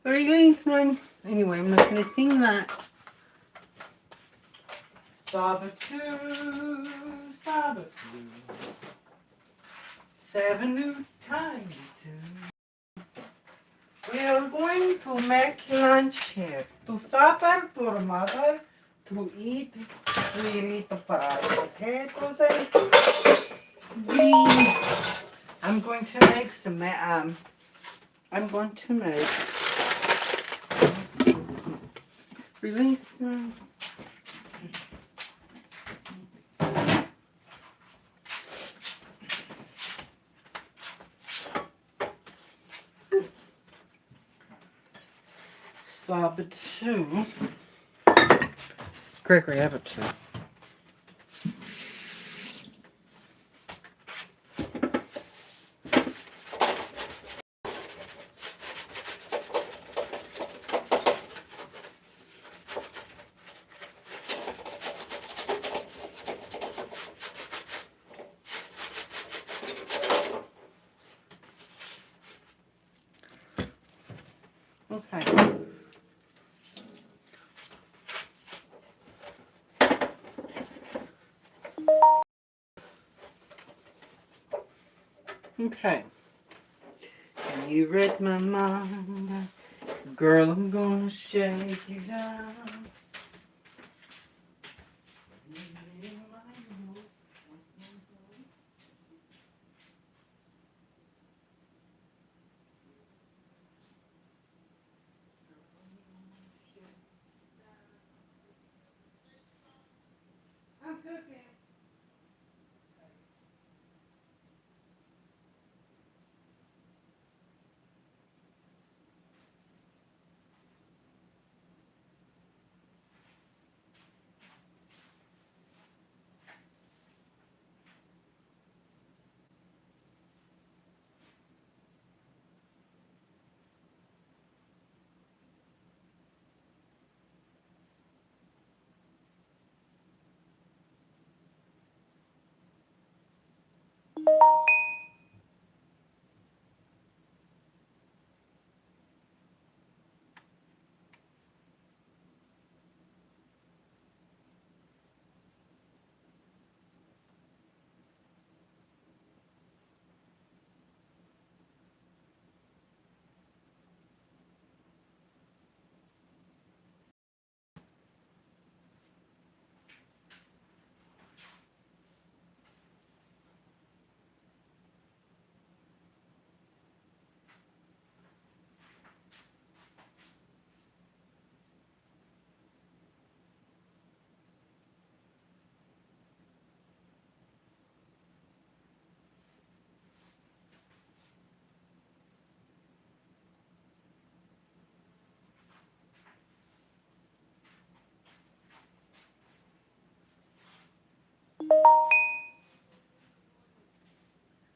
Release one. Anyway, I'm not going to sing that. Sabatu, Sabatu, 7 tiny two. We are going to make lunch here. To supper, for mother, to eat 3 little potatoes and green. I'm going to make some, I'm going to make, release one. Sabatu. Gregory Everton. Okay. Okay. You read my mind. Girl, I'm gonna shake you down. I'm cooking.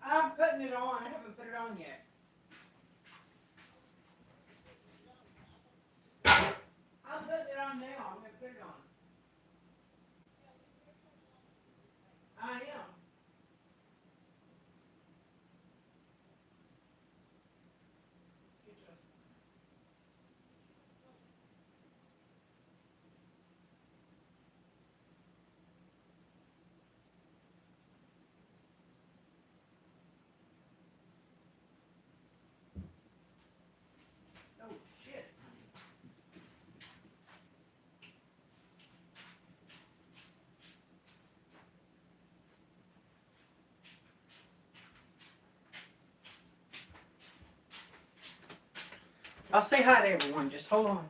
I'm putting it on. I haven't put it on yet. I'm putting it on now. I'm gonna put it on. I am. Oh shit. I'll say hi to everyone. Just hold on.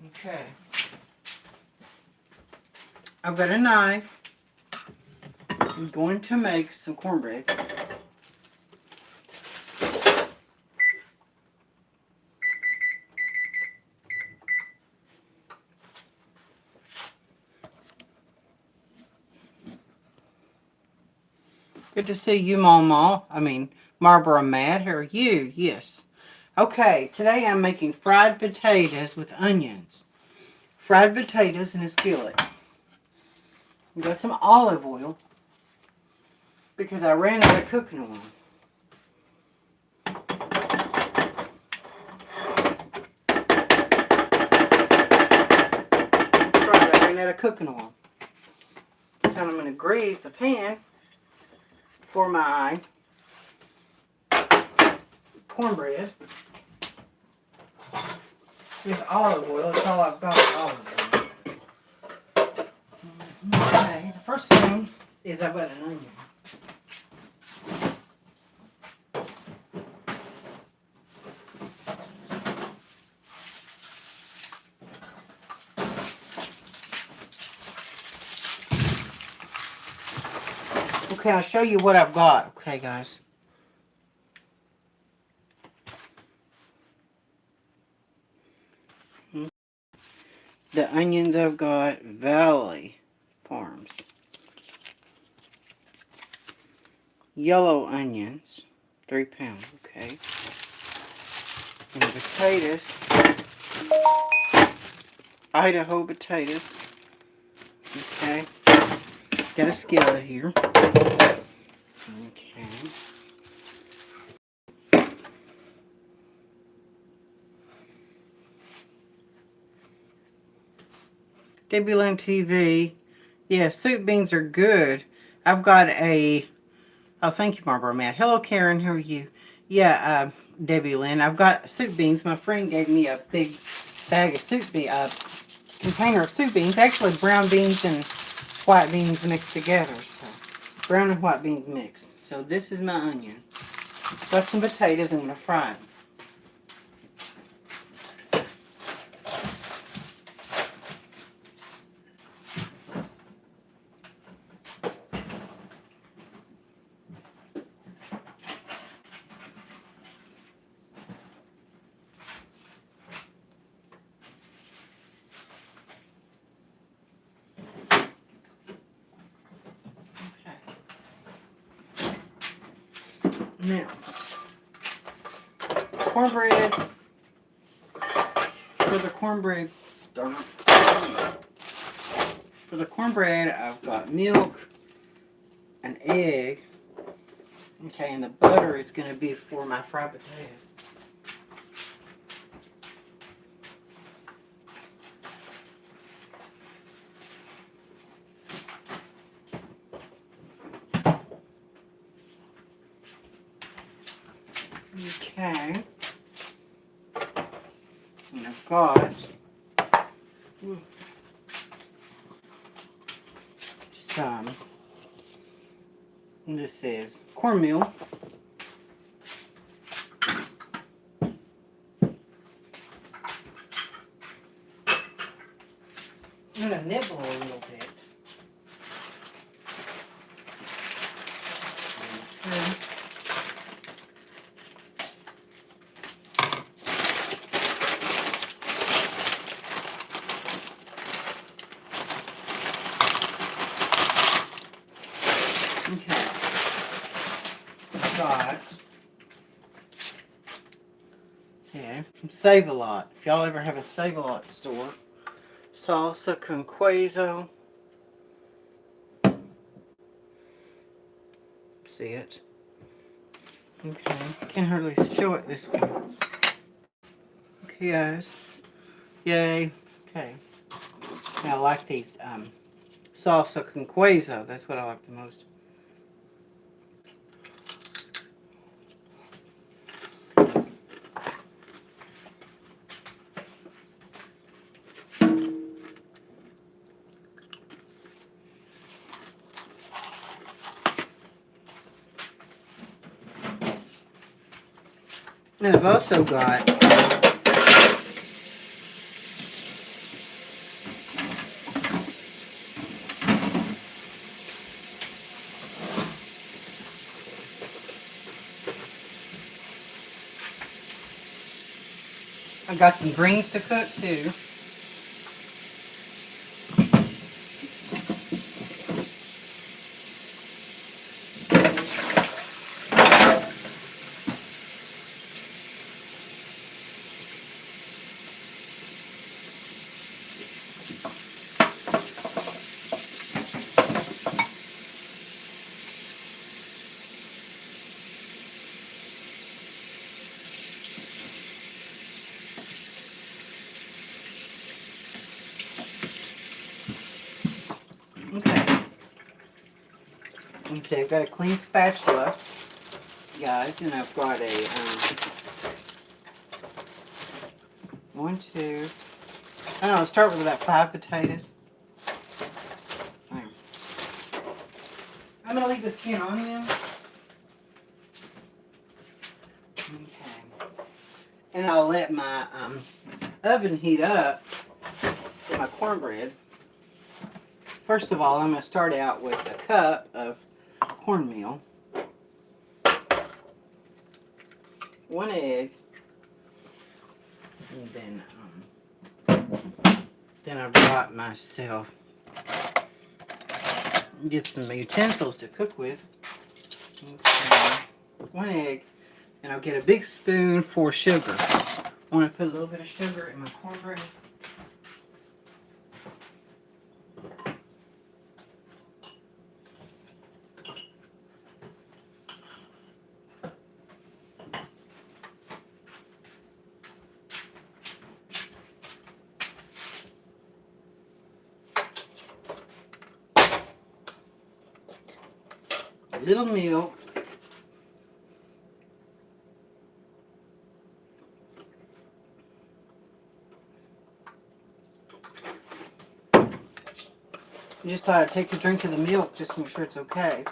Okay. I've got a knife. I'm going to make some cornbread. Good to see you, Mama. Marlboro Matt. How are you? Yes. Okay, today I'm making fried potatoes with onions. Fried potatoes in a skillet. I've got some olive oil because I ran out of cooking oil. That's right, I ran out of cooking oil. So I'm going to grease the pan for my cornbread with olive oil. That's all I've got, olive oil. Okay, the first thing is I've got an onion. Okay, I'll show you what I've got. Okay, guys. The onions I've got, Valley Farms. Yellow onions, 3 pounds, okay. And the potatoes, Idaho potatoes. Okay. Got a skillet here. Okay. Debbie Lynn TV. Yeah, soup beans are good. I've got a... Oh, thank you, Marlboro Matt. Hello, Karen. How are you? Yeah, Debbie Lynn. I've got soup beans. My friend gave me a big bag of soup beans, container of soup beans. Actually, brown beans and white beans mixed together. So, brown and white beans mixed. So, this is my onion. Got some potatoes. I'm going to fry them. Now, cornbread, for the cornbread, I've got milk, an egg, okay, and the butter is going to be for my fried potatoes. Okay, and I've got some, and this is cornmeal. I'm going to nibble a little bit. Okay. Got, yeah, from Save-A-Lot. If y'all ever have a Save-A-Lot store, salsa con queso. See it? Okay, can hardly show it this way. Okay, guys. Yay. Okay. Now, I like these salsa con queso. That's what I like the most. And I've also got some greens to cook too. Okay, I've got a clean spatula, guys, and I've got a, 1, 2, I don't know, I'll start with about 5 potatoes. I'm going to leave the skin on them. Okay. And I'll let my oven heat up for my cornbread. First of all, I'm going to start out with a cup of cornmeal, 1 egg, and then I brought myself, get some utensils to cook with. Okay. 1 egg, and I'll get a big spoon for sugar. I want to put a little bit of sugar in my cornbread. A little milk. I just thought I'd take a drink of the milk just to make sure it's okay.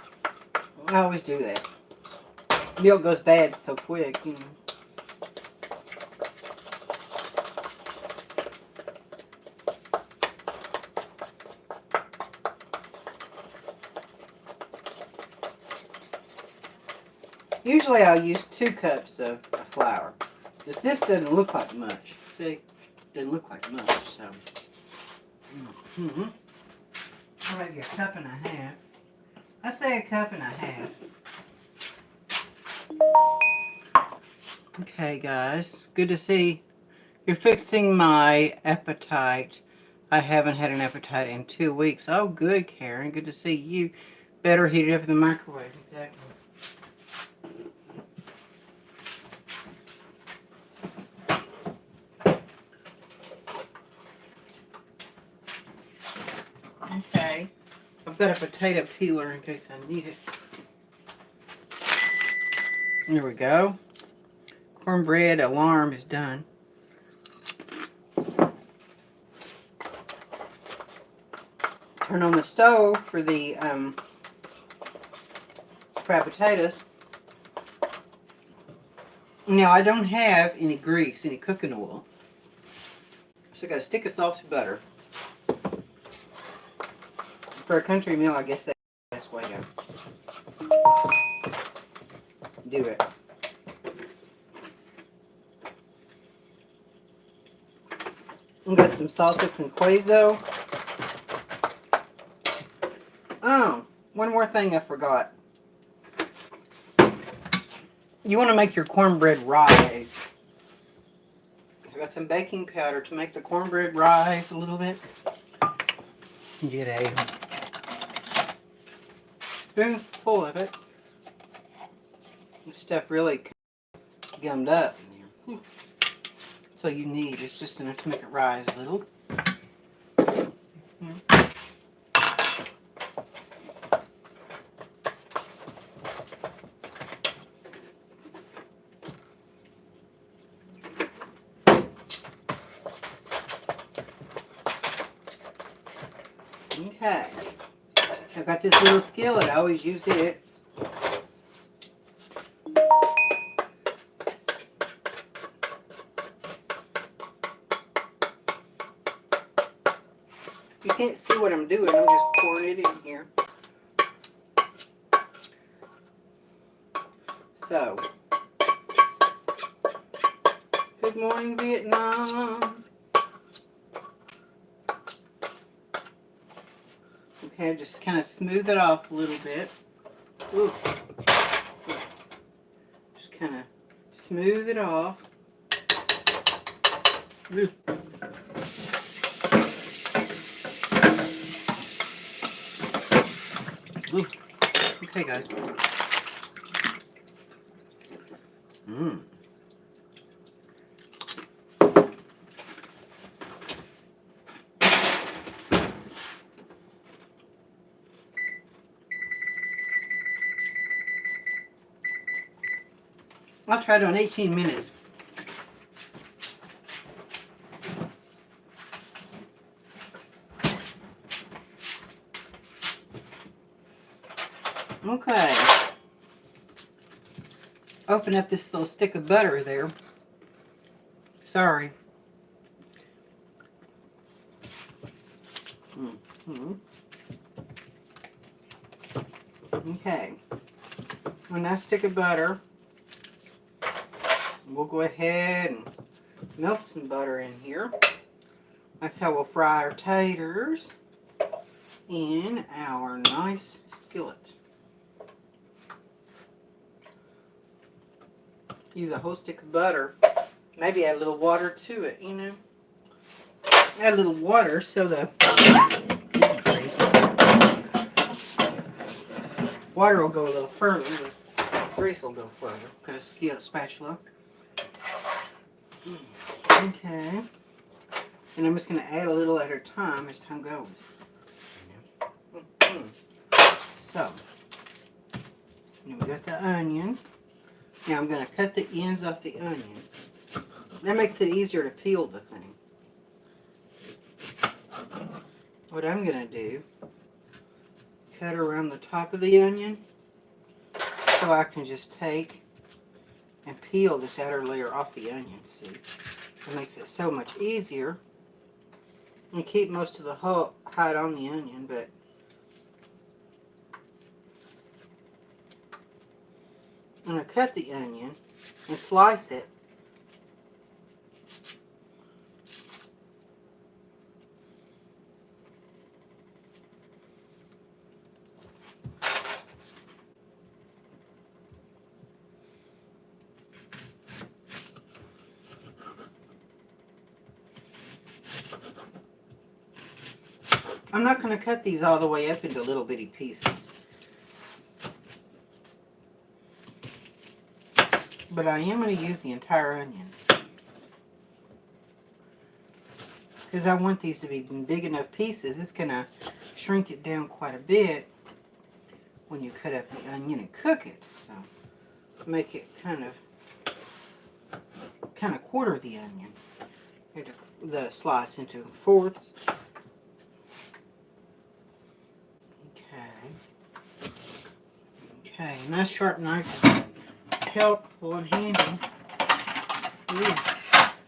I always do that. Milk goes bad so quick, you know. Usually I'll use 2 cups of flour. This doesn't look like much. See? Doesn't look like much, so. Or maybe a cup and a half. I'd say a cup and a half. Okay, guys. Good to see you're fixing my appetite. I haven't had an appetite in 2 weeks. Oh, good, Karen. Good to see you. Better heat it up in the microwave. Exactly. Okay. I've got a potato peeler in case I need it. There we go. Cornbread alarm is done. Turn on the stove for the fried potatoes. Now I don't have any grease, any cooking oil. So I got a stick of salted butter. For a country meal, I guess that's the best way to do it. I've got some salsa con queso. Oh, one more thing I forgot. You want to make your cornbread rise. I've got some baking powder to make the cornbread rise a little bit. Get a spoonful of it. This stuff really gummed up in there. That's all you need. It's just enough to make it rise a little. Okay. I've got this little skillet. I always use it. You can't see what I'm doing. I'm just pouring it in here. So, good morning, Vietnam. Okay, just kind of smooth it off a little bit. Ooh. Just kind of smooth it off. Ooh. Ooh. Okay, guys. I'll try it on 18 minutes. Okay. Open up this little stick of butter there. Sorry. Okay. On that stick of butter, we'll go ahead and melt some butter in here. That's how we'll fry our taters in our nice skillet. Use a whole stick of butter. Maybe add a little water to it, you know. Add a little water so the water will go a little further. The grease will go further. Got a skillet spatula. Okay. And I'm just going to add a little at a time as time goes. So, now we got the onion. Now I'm going to cut the ends off the onion. That makes it easier to peel the thing. What I'm going to do, cut around the top of the onion so I can just take and peel this outer layer off the onion. See, it makes it so much easier. And keep most of the hide on the onion, but I'm going to cut the onion and slice it. I'm not going to cut these all the way up into little bitty pieces. But I am going to use the entire onion. Because I want these to be big enough pieces. It's going to shrink it down quite a bit when you cut up the onion and cook it. So make it kind of quarter the onion. The slice into fourths. Okay, nice sharp knife is helpful and handy. Ooh.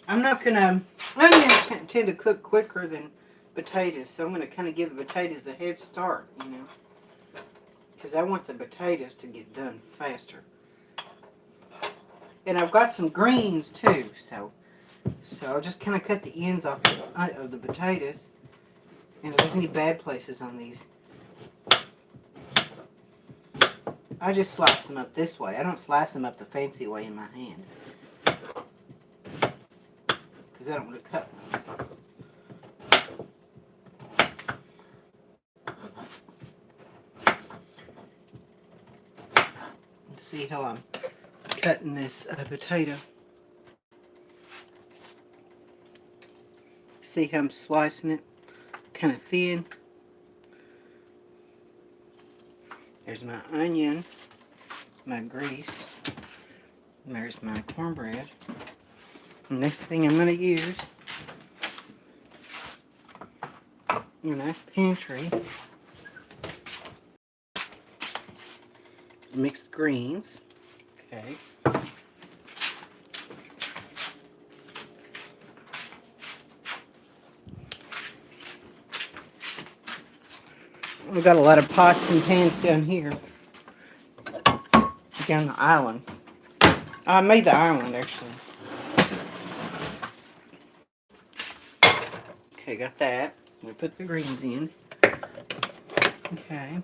I'm not gonna, onions tend to cook quicker than potatoes, so I'm gonna kind of give the potatoes a head start, you know, because I want the potatoes to get done faster. And I've got some greens too, so I'll just kind of cut the ends off of the potatoes. And if there's any bad places on these, I just slice them up this way. I don't slice them up the fancy way in my hand, because I don't want to cut them. Let's see how I'm cutting this potato. See how I'm slicing it? Kind of thin. There's my onion, my grease, and there's my cornbread. The next thing I'm going to use, a nice pantry, mixed greens. Okay. We've got a lot of pots and pans down here, down the island. I made the island, actually. Okay, got that. We put the greens in. Okay.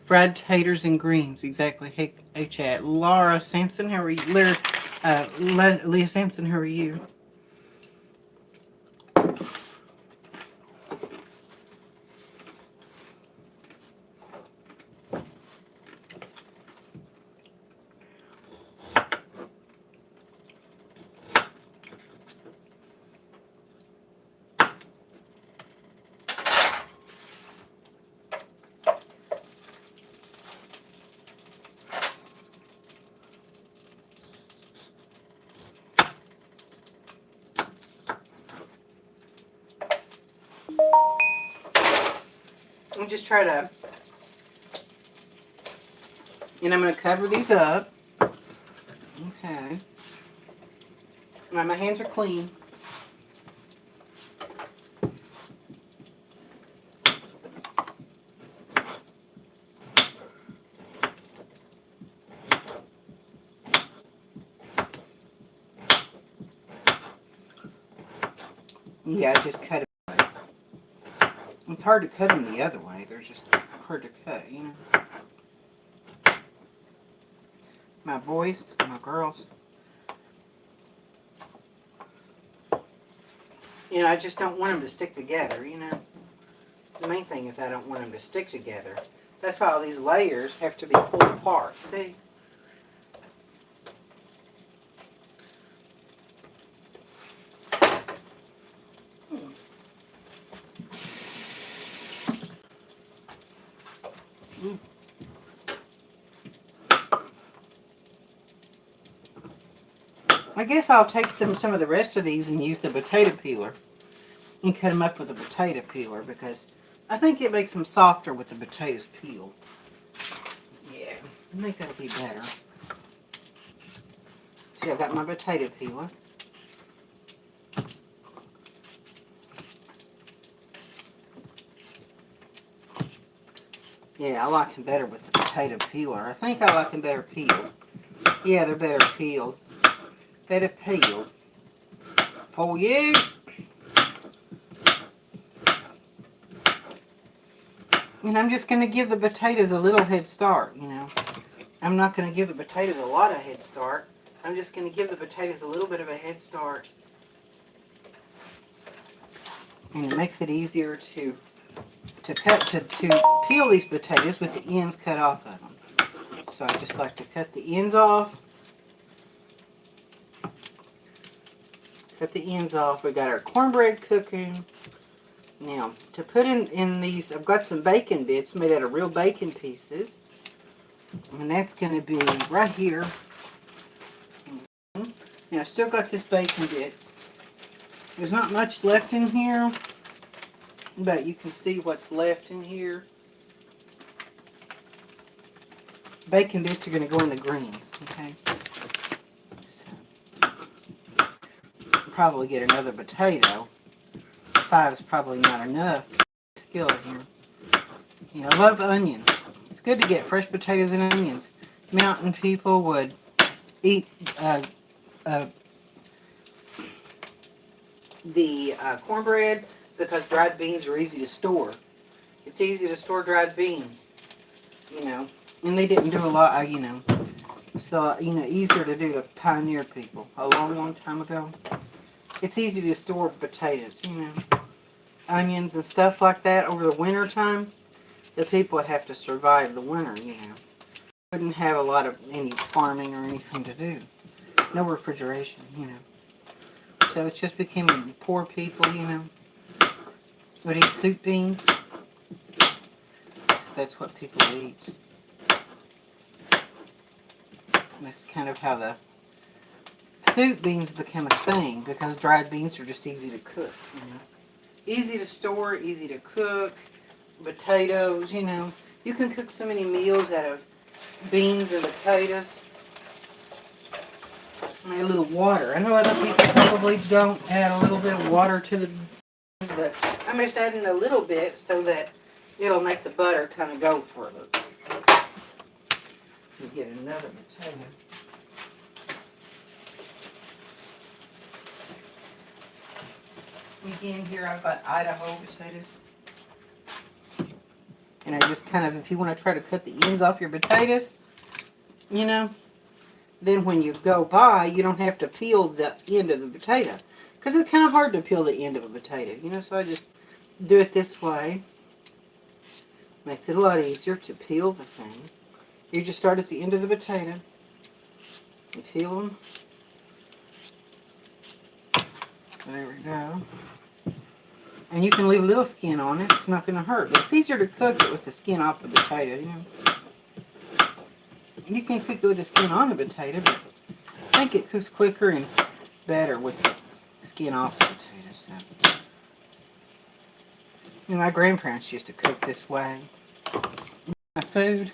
Fried taters and greens, exactly. Hey, chat. Laura Sampson, how are you? Leah Sampson, how are you? and just try to, and I'm going to cover these up. Okay. Now my hands are clean. Yeah, I just cut it away. It's hard to cut them the other way. They're just hard to cut, you know. My boys, my girls. You know, I just don't want them to stick together, you know. The main thing is I don't want them to stick together. That's why all these layers have to be pulled apart, see? I guess I'll take some of the rest of these and use the potato peeler and cut them up with a potato peeler because I think it makes them softer with the potatoes peeled. Yeah, I think that'll be better. See, I've got my potato peeler. Yeah, I like them better with the potato peeler. I think I like them better peeled. Yeah, they're better peeled. Better peeled. For you. And I'm just going to give the potatoes a little head start, you know. I'm not going to give the potatoes a lot of head start. I'm just going to give the potatoes a little bit of a head start. And it makes it easier to peel these potatoes with the ends cut off of them. So I just like to cut the ends off. Cut the ends off. We got our cornbread cooking. Now, to put in these, I've got some bacon bits made out of real bacon pieces. And that's going to be right here. Now, I've still got this bacon bits. There's not much left in here, but you can see what's left in here. Bacon bits are going to go in the greens, okay? So, probably get another potato. 5 is probably not enough. Skillet here. You know, I love onions. It's good to get fresh potatoes and onions. Mountain people would eat the cornbread because dried beans are easy to store. It's easy to store dried beans, you know. And they didn't do a lot, you know. So, you know, easier to do the pioneer people a long, long time ago. It's easy to store potatoes, you know. Onions and stuff like that over the winter time. The people would have to survive the winter, you know. Wouldn't have a lot of any farming or anything to do. No refrigeration, you know. So it just became poor people, you know. Would eat soup beans. That's what people eat. That's kind of how the soup beans became a thing because dried beans are just easy to cook, you know. Easy to store, easy to cook. Potatoes, you know. You can cook so many meals out of beans and potatoes. And a little water. I know other people probably don't add a little bit of water to the beans, but I'm just adding a little bit so that it'll make the butter kind of go further. You get another potato. Again, here I've got Idaho potatoes. And I just kind of, if you want to try to cut the ends off your potatoes, you know, then when you go by, you don't have to peel the end of the potato. Because it's kind of hard to peel the end of a potato, you know, so I just do it this way. Makes it a lot easier to peel the thing. You just start at the end of the potato and peel them. There we go. And you can leave a little skin on it. It's not going to hurt. But it's easier to cook it with the skin off the potato, you know. And you can cook it with the skin on the potato, but I think it cooks quicker and better with the skin off the potato. So. My grandparents used to cook this way. My food,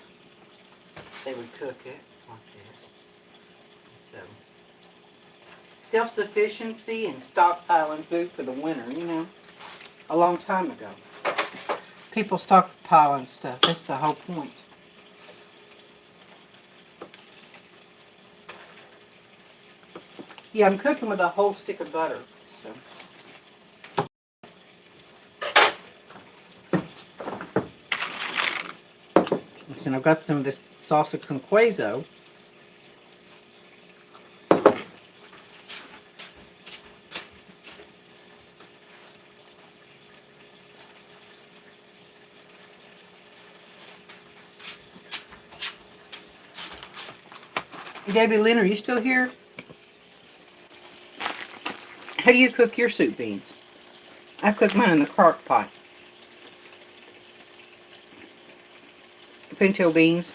they would cook it like this. So, self-sufficiency and stockpiling food for the winter, you know, a long time ago. People stockpiling stuff. That's the whole point. Yeah, I'm cooking with a whole stick of butter. So. And I've got some of this salsa con queso. Debbie Lynn, are you still here? How do you cook your soup beans? I cook mine in the crock pot. Pinto beans.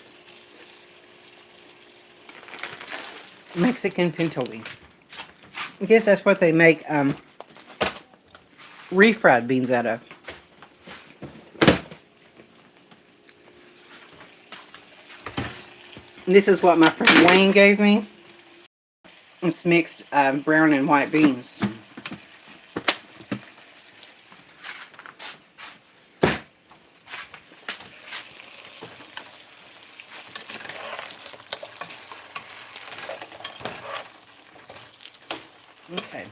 Mexican pinto beans. I guess that's what they make refried beans out of. And this is what my friend Wayne gave me. It's mixed brown and white beans. Okay.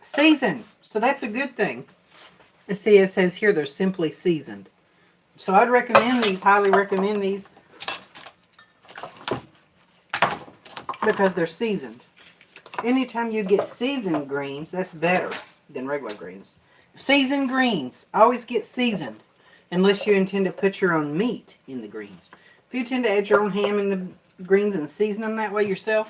Seasoned. So that's a good thing. See, it says here they're simply seasoned. So I'd recommend these, highly recommend these, because they're seasoned. Anytime you get seasoned greens, that's better than regular greens. Seasoned greens, always get seasoned, unless you intend to put your own meat in the greens. If you intend to add your own ham in the greens and season them that way yourself,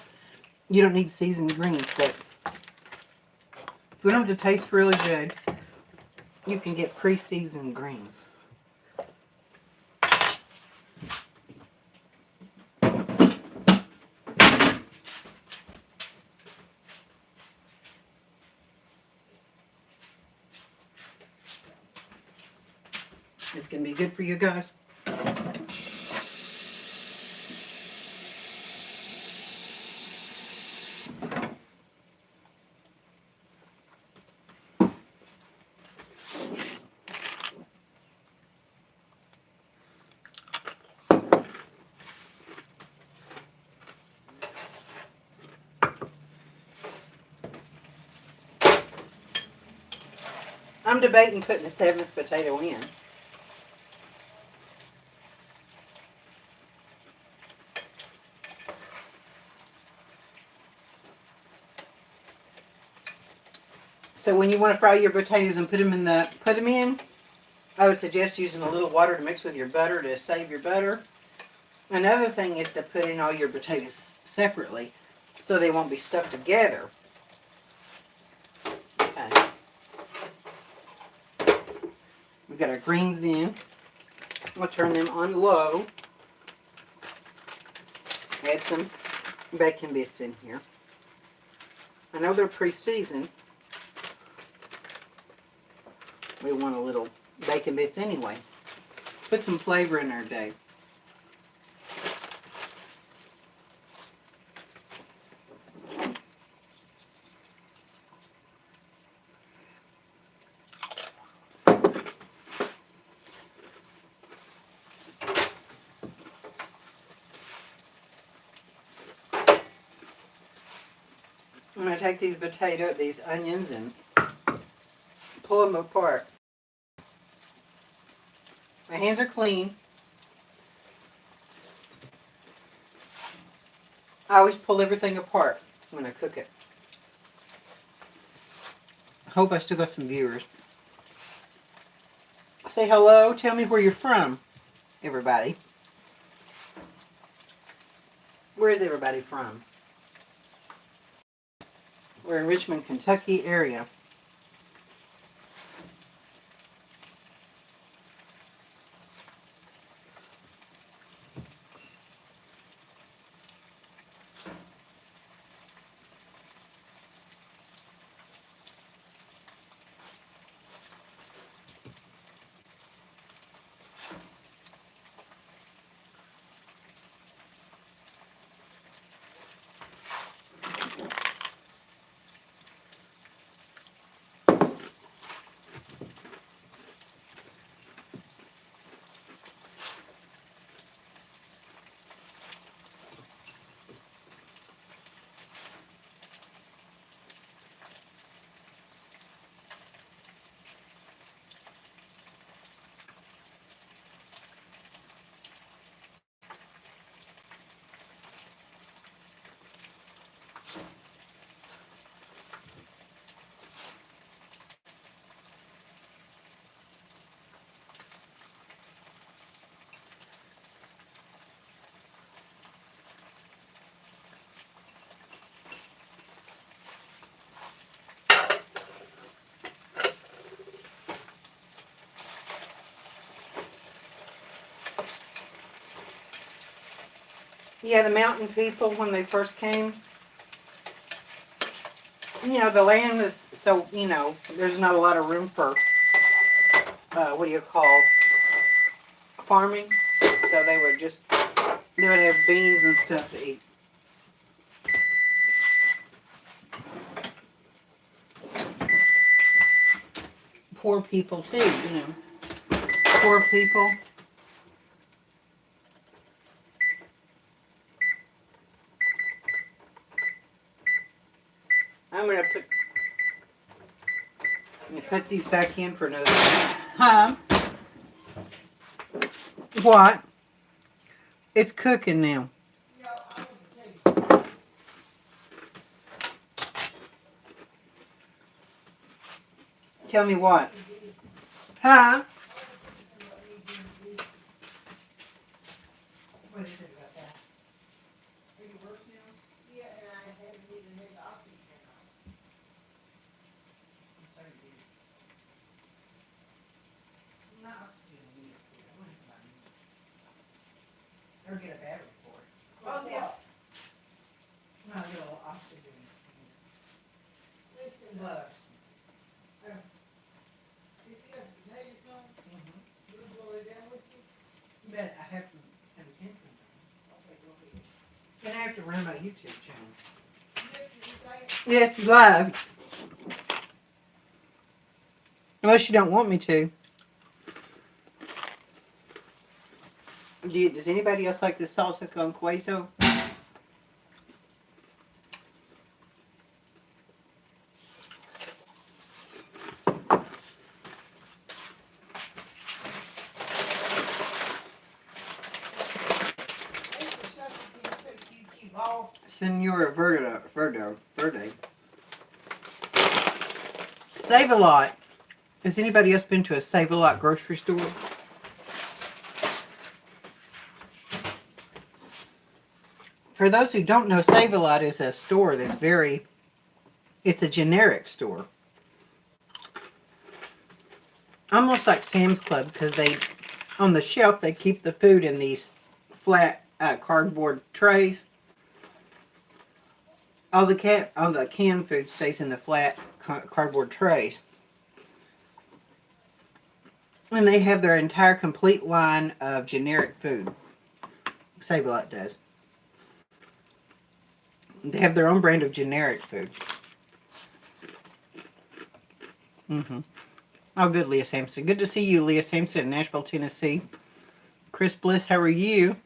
you don't need seasoned greens, but if you want them to taste really good, you can get pre-seasoned greens. It's going to be good for you guys. I'm debating putting a 7th potato in. So when you want to fry your potatoes and put them in, I would suggest using a little water to mix with your butter to save your butter. Another thing is to put in all your potatoes separately so they won't be stuck together. Okay. We got our greens in. I'll turn them on low. Add some bacon bits in here. I know they're pre-seasoned. We want a little bacon bits anyway. Put some flavor in there, Dave. I'm going to take these onions and pull them apart. My hands are clean. I always pull everything apart when I cook it. I hope I still got some viewers. Say hello. Tell me where you're from, everybody. Where is everybody from? We're in Richmond, Kentucky area. Yeah, the mountain people, when they first came, you know, the land was so, you know, there's not a lot of room for, what do you call, farming. So they would have beans and stuff to eat. Poor people too, you know. Poor people. I'm gonna put these back in for another minute. Huh? What? It's cooking now. Tell me what? Huh? What is it about that? Are you worse now? Yeah, and I haven't even made oxygen on. I'm sorry, dude. Not oxygen, I need it. I want to buy it. Or get a battery for it. Oh, yeah. Not a little oxygen. Look. But I have to have attention. Then I have to run my YouTube channel. Yeah, it's live. Unless you don't want me to. Does anybody else like this salsa con queso? Senora Verde. Save-A-Lot. Has anybody else been to a Save-A-Lot grocery store? For those who don't know, Save-A-Lot is a store that's it's a generic store. Almost like Sam's Club, because they on the shelf, they keep the food in these flat cardboard trays. All the canned food stays in the flat cardboard trays. And they have their entire complete line of generic food. Save-A-Lot does. They have their own brand of generic food. Oh, good, Leah Sampson. Good to see you, Leah Sampson, in Nashville, Tennessee. Chris Bliss, how are you?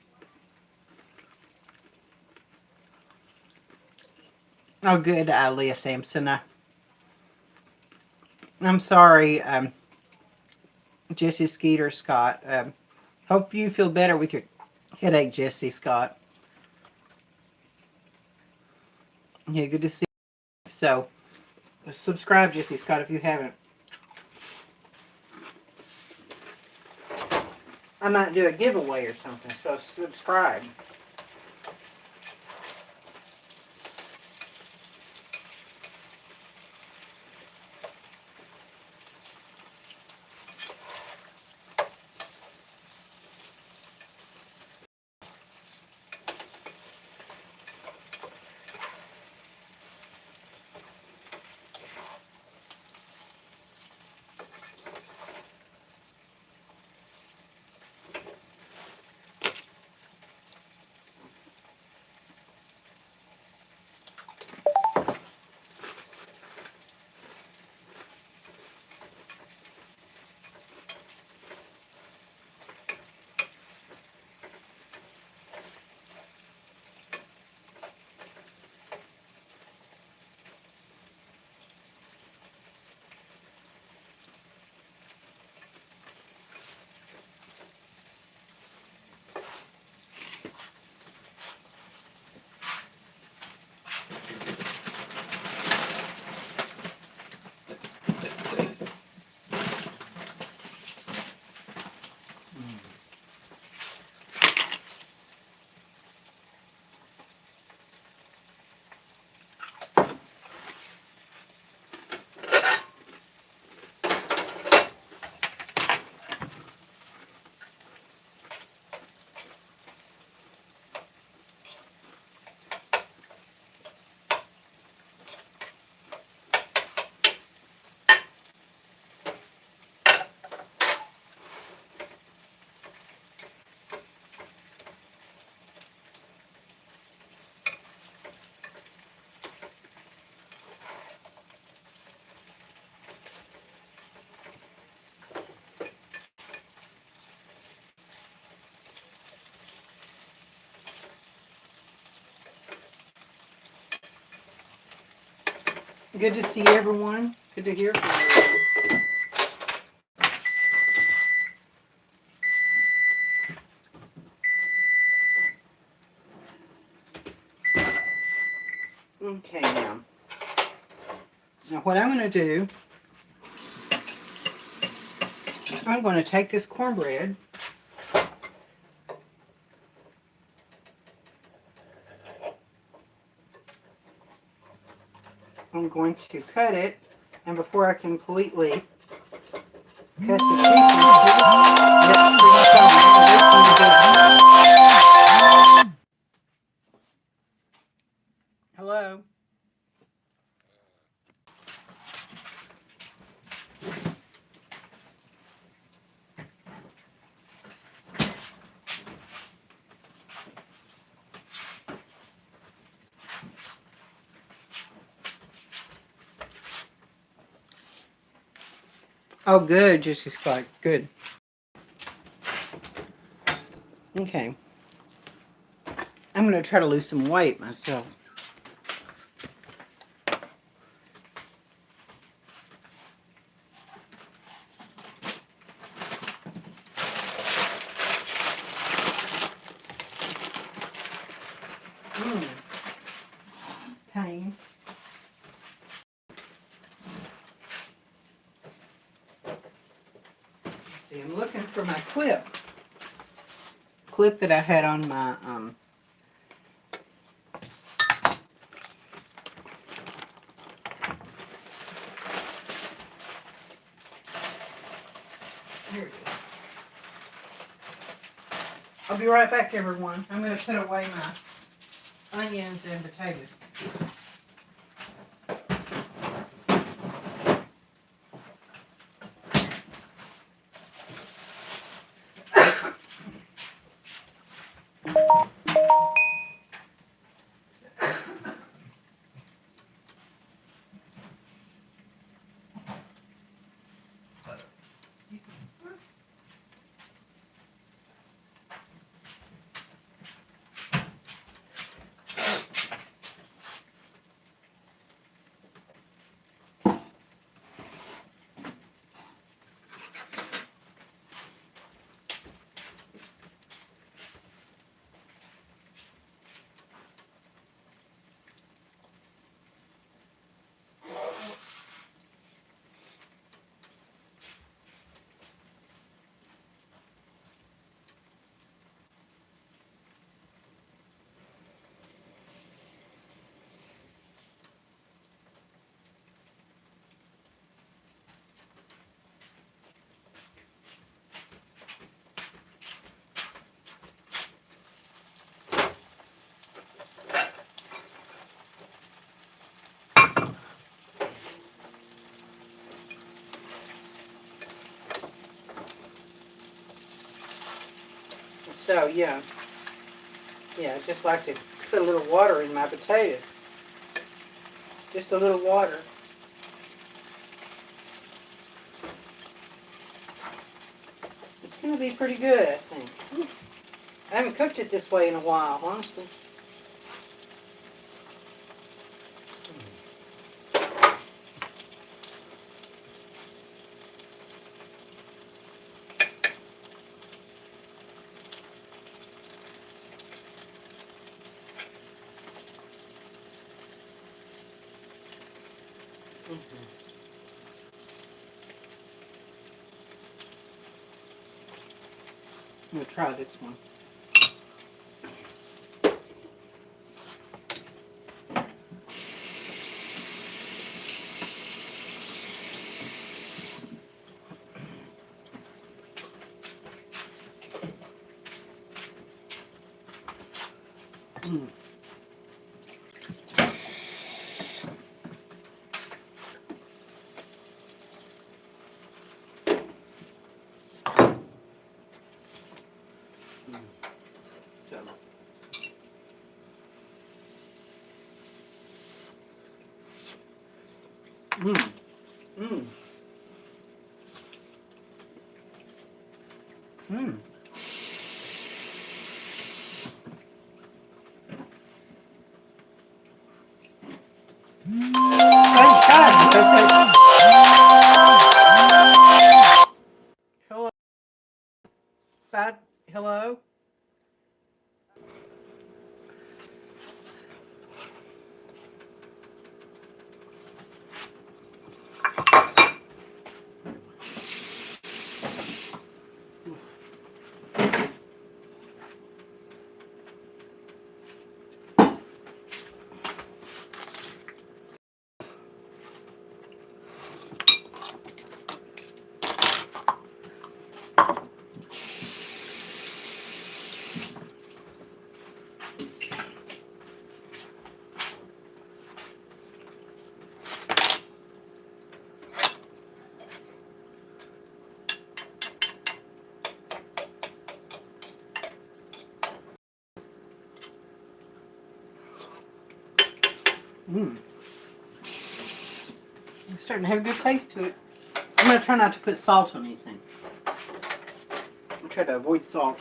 Oh, good, Leah Sampson. I'm sorry, Jesse Skeeter Scott. Hope you feel better with your headache, Jesse Scott. Yeah, good to see you. So, subscribe, Jesse Scott, if you haven't. I might do a giveaway or something, so subscribe. Good to see everyone. Good to hear from you. Okay, now. Now what I'm going to do, I'm going to take this cornbread, I'm going to cut it, and before I completely cut the pieces, hello. Oh, good, Jesse Scott. Good. Okay. I'm going to try to lose some weight myself. Pain. See, I'm looking for my clip that I had on my here it is. I'll be right back, everyone. I'm going to put away my onions and potatoes. So, yeah, I just like to put a little water in my potatoes. Just a little water. It's going to be pretty good, I think. I haven't cooked it this way in a while, honestly. I'm going to try this one. So. Mmm. Mmm. Mmm. Thank God, because hello, bad, hello. Mmm. It's starting to have a good taste to it. I'm going to try not to put salt on anything. I'm trying to avoid salt.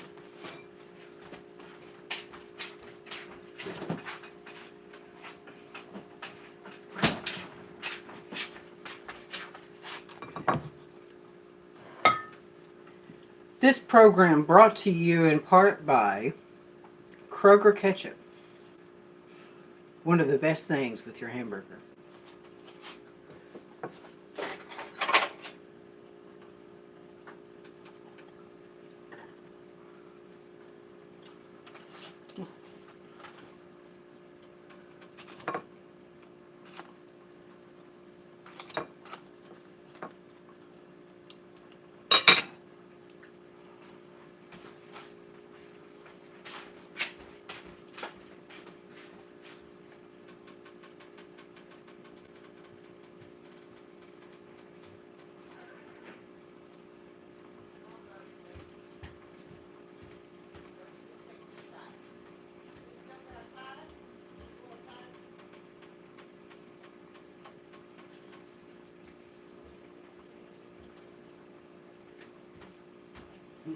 This program brought to you in part by Kroger Ketchup. One of the best things with your hamburger. Yeah,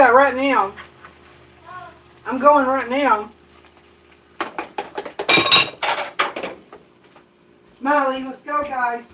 right now. I'm going right now. Molly, let's go, guys.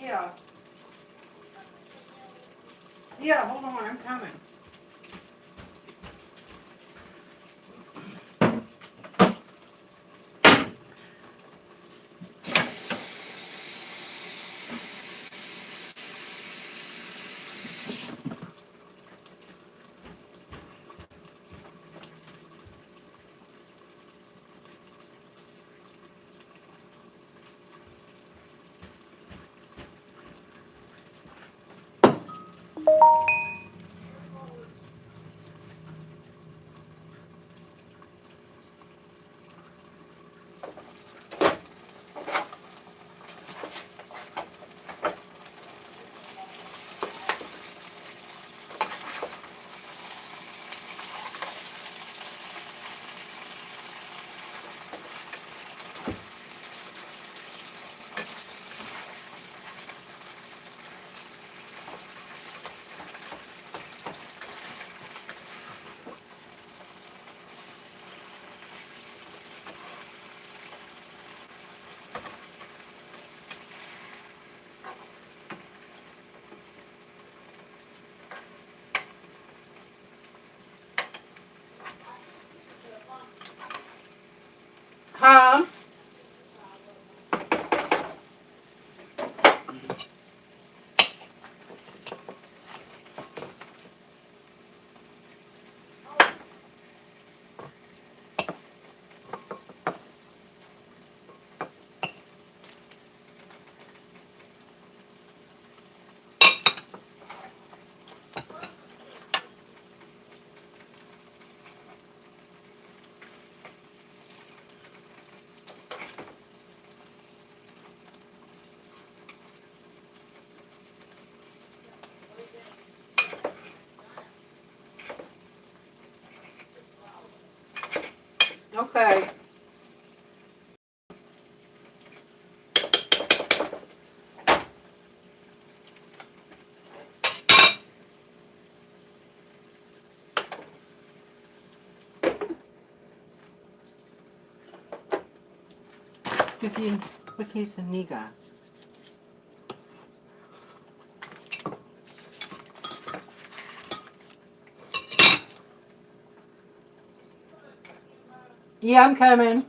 Yeah. Yeah, hold on, I'm coming. Okay. With the niga. Yeah, I'm coming.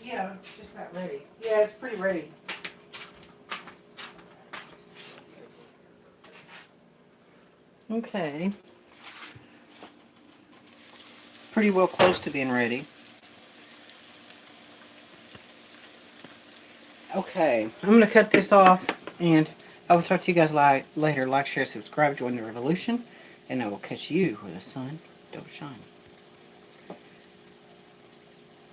Yeah, just got ready. Yeah, it's pretty ready. Okay. Pretty well close to being ready. Okay, I'm going to cut this off, and I will talk to you guys later. Like, share, subscribe, join the revolution, and I will catch you where the sun don't shine.